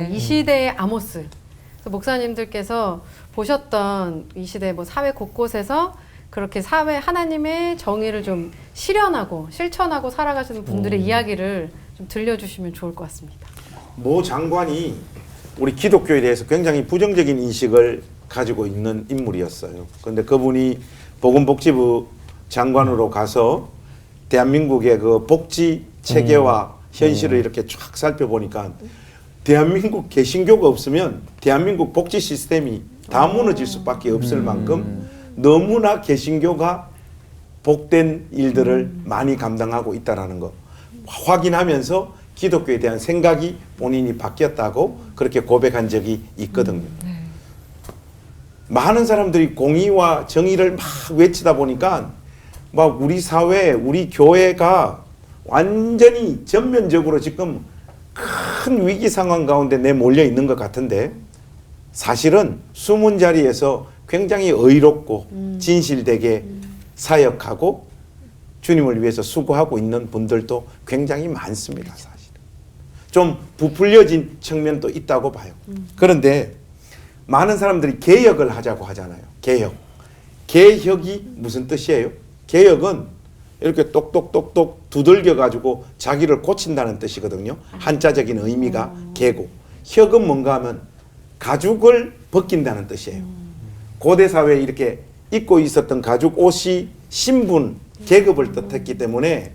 이 시대의 아모스. 그래서 목사님들께서 보셨던 이 시대 뭐 사회 곳곳에서 그렇게 사회 하나님의 정의를 좀 실현하고 실천하고 살아가시는 분들의 이야기를 좀 들려주시면 좋을 것 같습니다. 모 장관이 우리 기독교에 대해서 굉장히 부정적인 인식을 가지고 있는 인물이었어요. 그런데 그분이 보건복지부 장관으로 가서 대한민국의 그 복지 체계와 현실을 이렇게 쫙 살펴보니까 대한민국 개신교가 없으면 대한민국 복지 시스템이 다 무너질 수밖에 없을 만큼 너무나 개신교가 복된 일들을 많이 감당하고 있다는 거 확인하면서 기독교에 대한 생각이 본인이 바뀌었다고 그렇게 고백한 적이 있거든요. 많은 사람들이 공의와 정의를 막 외치다 보니까 막 우리 사회, 우리 교회가 완전히 전면적으로 지금 큰 위기 상황 가운데 내몰려 있는 것 같은데 사실은 숨은 자리에서 굉장히 의롭고 진실되게 사역하고 주님을 위해서 수고하고 있는 분들도 굉장히 많습니다. 사실 좀 부풀려진 측면도 있다고 봐요. 그런데 많은 사람들이 개혁을 하자고 하잖아요. 개혁이 무슨 뜻이에요? 개혁은 이렇게 똑똑똑똑 두들겨 가지고 자기를 고친다는 뜻이거든요. 한자적인 의미가 개고, 혁은 뭔가 하면 가죽을 벗긴다는 뜻이에요. 고대 사회에 이렇게 입고 있었던 가죽 옷이 신분, 계급을 뜻했기 때문에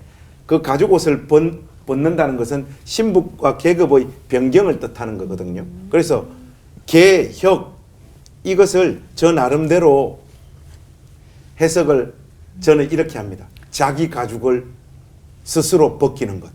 그 가죽 옷을 벗는다는 것은 신분과 계급의 변경을 뜻하는 거거든요. 그래서 개혁, 이것을 저 나름대로 해석을 저는 이렇게 합니다. 자기 가죽을 스스로 벗기는 것.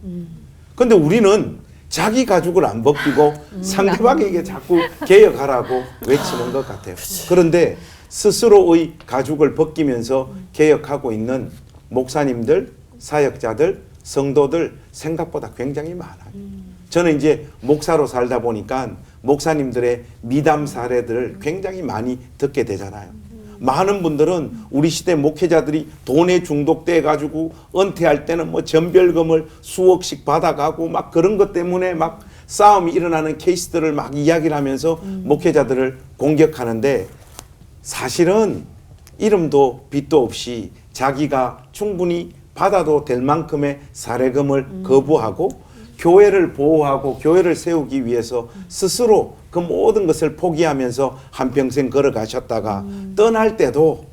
근데 우리는 자기 가죽을 안 벗기고 상대방에게 자꾸 개혁하라고 외치는 것 같아요. 그런데 스스로의 가죽을 벗기면서 개혁하고 있는 목사님들, 사역자들, 성도들 생각보다 굉장히 많아요. 저는 이제 목사로 살다 보니까 목사님들의 미담 사례들을 굉장히 많이 듣게 되잖아요. 많은 분들은 우리 시대 목회자들이 돈에 중독돼 가지고 은퇴할 때는 뭐 전별금을 수억씩 받아가고 막 그런 것 때문에 막 싸움이 일어나는 케이스들을 막 이야기를 하면서 목회자들을 공격하는데 사실은 이름도 빚도 없이 자기가 충분히 받아도 될 만큼의 사례금을 거부하고 교회를 보호하고 교회를 세우기 위해서 스스로 그 모든 것을 포기하면서 한평생 걸어가셨다가 떠날 때도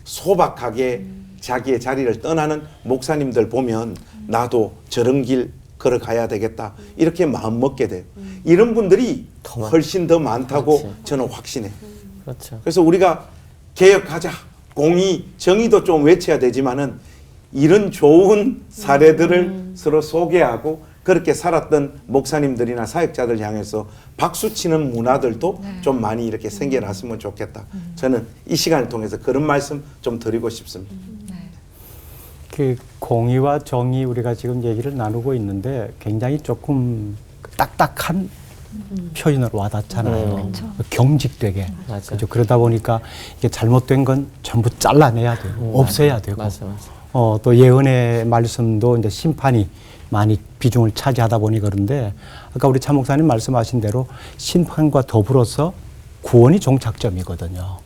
소박하게 자기의 자리를 떠나는 목사님들 보면 나도 저런 길 걸어가야 되겠다 이렇게 마음먹게 돼요. 이런 분들이 훨씬 더 많다고 그렇지. 저는 확신해요. 그렇죠. 그래서 우리가 개혁하자, 공의, 정의도 좀 외쳐야 되지만은 이런 좋은 사례들을 서로 소개하고 그렇게 살았던 목사님들이나 사역자들 향해서 박수치는 문화들도 좀 많이 이렇게 생겨났으면 좋겠다. 저는 이 시간을 통해서 그런 말씀 좀 드리고 싶습니다. 그 공의와 정의 우리가 지금 얘기를 나누고 있는데 굉장히 조금 딱딱한 표현으로 와닿잖아요. 경직되게. 그렇죠. 그러다 보니까 이게 잘못된 건 전부 잘라내야 되고 없애야 되고. 맞아. 또 예언의 말씀도 이제 심판이 많이 비중을 차지하다 보니 그런데 아까 우리 차 목사님 말씀하신 대로 심판과 더불어서 구원이 종착점이거든요.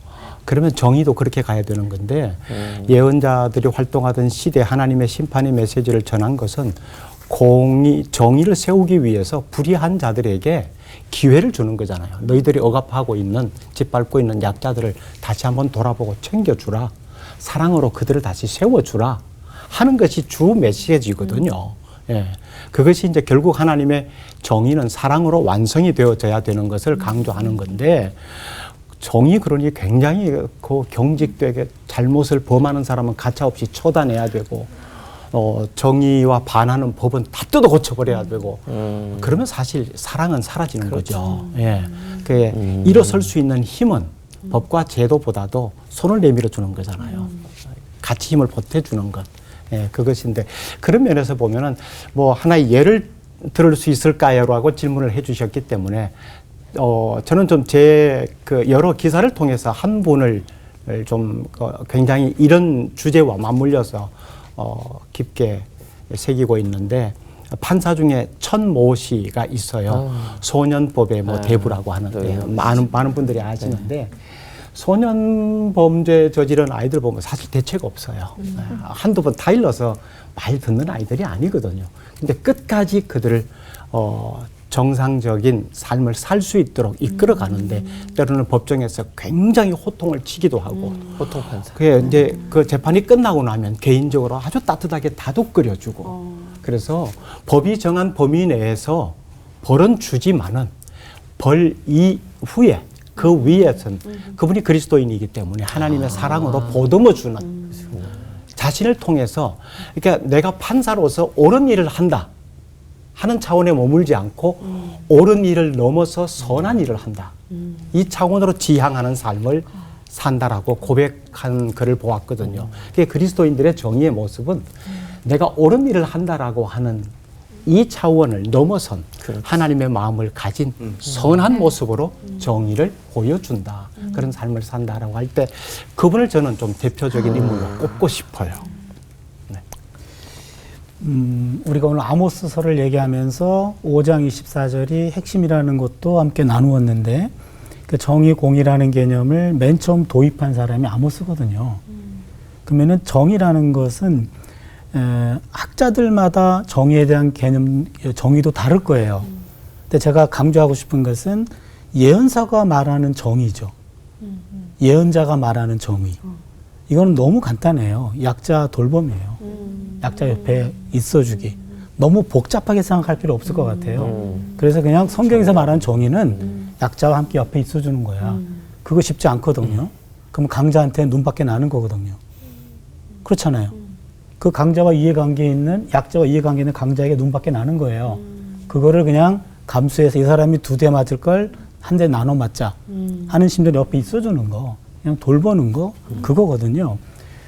그러면 정의도 그렇게 가야 되는 건데 예언자들이 활동하던 시대 하나님의 심판의 메시지를 전한 것은 공의, 정의를 세우기 위해서 불의한 자들에게 기회를 주는 거잖아요. 너희들이 억압하고 있는, 짓밟고 있는 약자들을 다시 한번 돌아보고 챙겨주라. 사랑으로 그들을 다시 세워주라 하는 것이 주 메시지거든요. 예. 그것이 이제 결국 하나님의 정의는 사랑으로 완성이 되어져야 되는 것을 강조하는 건데 정의 그러니 굉장히 그 경직되게 잘못을 범하는 사람은 가차없이 처단해야 되고 정의와 반하는 법은 다 뜯어 고쳐버려야 되고 그러면 사실 사랑은 사라지는 거죠. 예. 그 일어설 수 있는 힘은 법과 제도보다도 손을 내밀어 주는 거잖아요. 같이 힘을 보태주는 것. 예, 그것인데 그런 면에서 보면은 뭐 하나의 예를 들을 수 있을까요라고 질문을 해주셨기 때문에 저는 좀 제 그 여러 기사를 통해서 한 분을 좀 굉장히 이런 주제와 맞물려서 깊게 새기고 있는데 판사 중에 천모씨가 있어요. 소년법의 뭐 대부라고 하는데 네. 많은 분들이 아시는데 소년 범죄 저지른 아이들 보면 사실 대책 없어요. 한두 번 타일러서 말 듣는 아이들이 아니거든요. 근데 끝까지 그들을 정상적인 삶을 살 수 있도록 이끌어 가는데 때로는 법정에서 굉장히 호통을 치기도 하고 보통 판사. 그게 이제 그 재판이 끝나고 나면 개인적으로 아주 따뜻하게 다독거려주고 그래서 법이 정한 범위 내에서 벌은 주지만은 벌 이후에 그 위에선 그분이 그리스도인이기 때문에 하나님의 사랑으로 보듬어 주는 자신을 통해서 그러니까 내가 판사로서 옳은 일을 한다 하는 차원에 머물지 않고 옳은 일을 넘어서 선한 일을 한다. 이 차원으로 지향하는 삶을 산다라고 고백한 글을 보았거든요. 그게 그리스도인들의 정의의 모습은 내가 옳은 일을 한다라고 하는 이 차원을 넘어선 하나님의 마음을 가진 선한 모습으로 정의를 보여준다. 그런 삶을 산다라고 할 때 그분을 저는 좀 대표적인 인물로 꼽고 싶어요. 우리가 오늘 아모스서를 얘기하면서 5장 24절이 핵심이라는 것도 함께 나누었는데 그 정의 공의라는 개념을 맨 처음 도입한 사람이 아모스거든요. 그러면은 정의라는 것은 학자들마다 정의에 대한 개념, 정의도 다를 거예요. 근데 제가 강조하고 싶은 것은 예언사가 말하는 정의죠. 예언자가 말하는 정의. 이건 너무 간단해요. 약자 돌봄이에요. 약자 옆에 있어주기. 너무 복잡하게 생각할 필요 없을 것 같아요. 그래서 그냥 성경에서 말하는 정의는 약자와 함께 옆에 있어주는 거야. 그거 쉽지 않거든요. 그럼 강자한테 눈밖에 나는 거거든요. 그렇잖아요. 그 강자와 이해관계에 있는 약자와 이해관계에 있는 강자에게 눈밖에 나는 거예요. 그거를 그냥 감수해서 이 사람이 2대 맞을 걸 한 대 나눠 맞자 하는 심정이 옆에 있어주는 거. 그냥 돌보는 거 그거거든요.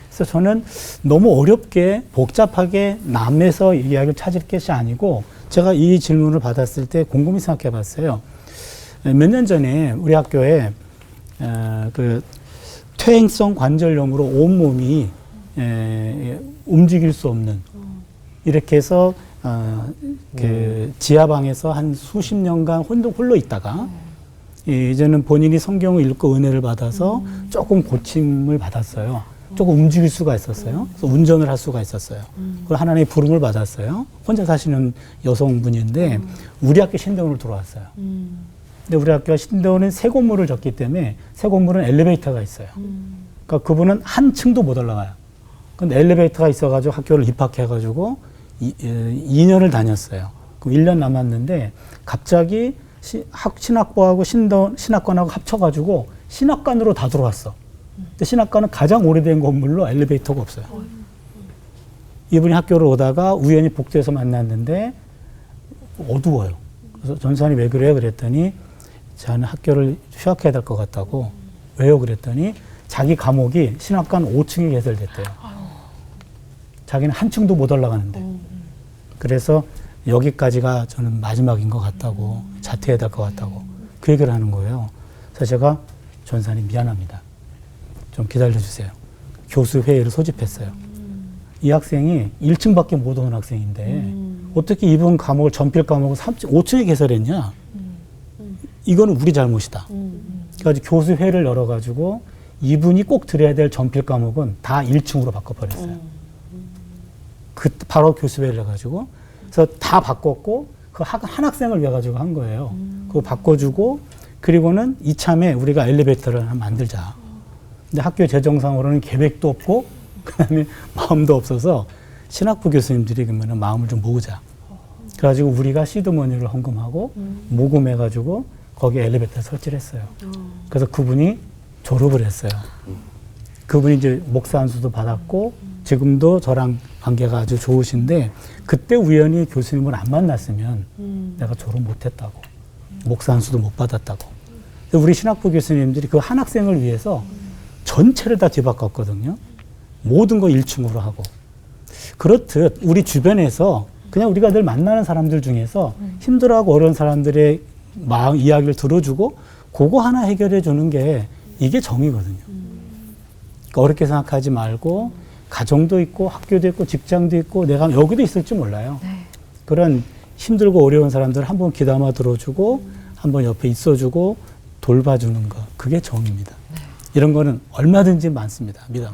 그래서 저는 너무 어렵게 복잡하게 남에서 이야기를 찾을 것이 아니고 제가 이 질문을 받았을 때 곰곰이 생각해 봤어요. 몇 년 전에 우리 학교에 그 퇴행성 관절염으로 온몸이 움직일 수 없는 이렇게 해서 그 지하방에서 한 수십 년간 홀로 있다가 이제는 본인이 성경을 읽고 은혜를 받아서 조금 고침을 받았어요. 조금 움직일 수가 있었어요. 그래서 운전을 할 수가 있었어요. 그리고 하나님의 부름을 받았어요. 혼자 사시는 여성분인데 우리 학교 신대원으로 들어왔어요. 근데 우리 학교가 신대원은 세 건물을 졌기 때문에 세 건물은 엘리베이터가 있어요. 그러니까 그분은 한 층도 못 올라가요. 근데 엘리베이터가 있어가지고 학교를 입학해가지고 2년을 다녔어요. 그럼 1년 남았는데 갑자기 신학부하고 신학관하고 합쳐가지고 신학관으로 다 들어왔어. 근데 신학관은 가장 오래된 건물로 엘리베이터가 없어요. 이분이 학교를 오다가 우연히 복도에서 만났는데 어두워요. 그래서 전사님 왜 그래요? 그랬더니 저는 학교를 휴학해야 될 것 같다고. 왜요? 그랬더니 자기 감옥이 신학관 5층에 개설됐대요. 자기는 한 층도 못 올라가는데. 그래서 여기까지가 저는 마지막인 것 같다고, 자퇴해야 될 것 같다고 그 얘기를 하는 거예요. 그래서 제가 전사님 미안합니다. 좀 기다려주세요. 교수 회의를 소집했어요. 이 학생이 1층밖에 못 오는 학생인데 어떻게 이분 과목을 전필 과목을 5층에 개설했냐? 이거는 우리 잘못이다. 그래서 교수 회의를 열어가지고 이분이 꼭 들어야 될 전필 과목은 다 1층으로 바꿔버렸어요. 그 바로 교수 회의를 해가지고 그래서 다 바꿨고 그 한 학생을 위해 가지고 한 거예요. 그거 바꿔주고 그리고는 이참에 우리가 엘리베이터를 하나 만들자. 근데 학교 재정상으로는 계획도 없고 그다음에 마음도 없어서 신학부 교수님들이 그러면 마음을 좀 모으자. 그래가지고 우리가 시드머니를 헌금하고 모금해가지고 거기에 엘리베이터 설치를 했어요. 그래서 그분이 졸업을 했어요. 그분이 이제 목사 안수도 받았고 지금도 저랑 관계가 아주 좋으신데 그때 우연히 교수님을 안 만났으면 내가 졸업 못했다고. 목사 안수도 못 받았다고. 우리 신학부 교수님들이 그 한 학생을 위해서 전체를 다 뒤바꿨거든요. 모든 거 1층으로 하고. 그렇듯 우리 주변에서 그냥 우리가 늘 만나는 사람들 중에서 힘들어하고 어려운 사람들의 마음, 이야기를 들어주고 그거 하나 해결해 주는 게 이게 정의거든요. 그러니까 어렵게 생각하지 말고 가정도 있고 학교도 있고 직장도 있고 내가 여기도 있을지 몰라요. 그 그런 힘들고 어려운 사람들 한번 귀담아 들어주고 한번 옆에 있어주고 돌봐주는 거 그게 정입니다. 이런 거는 얼마든지 많습니다. 믿음.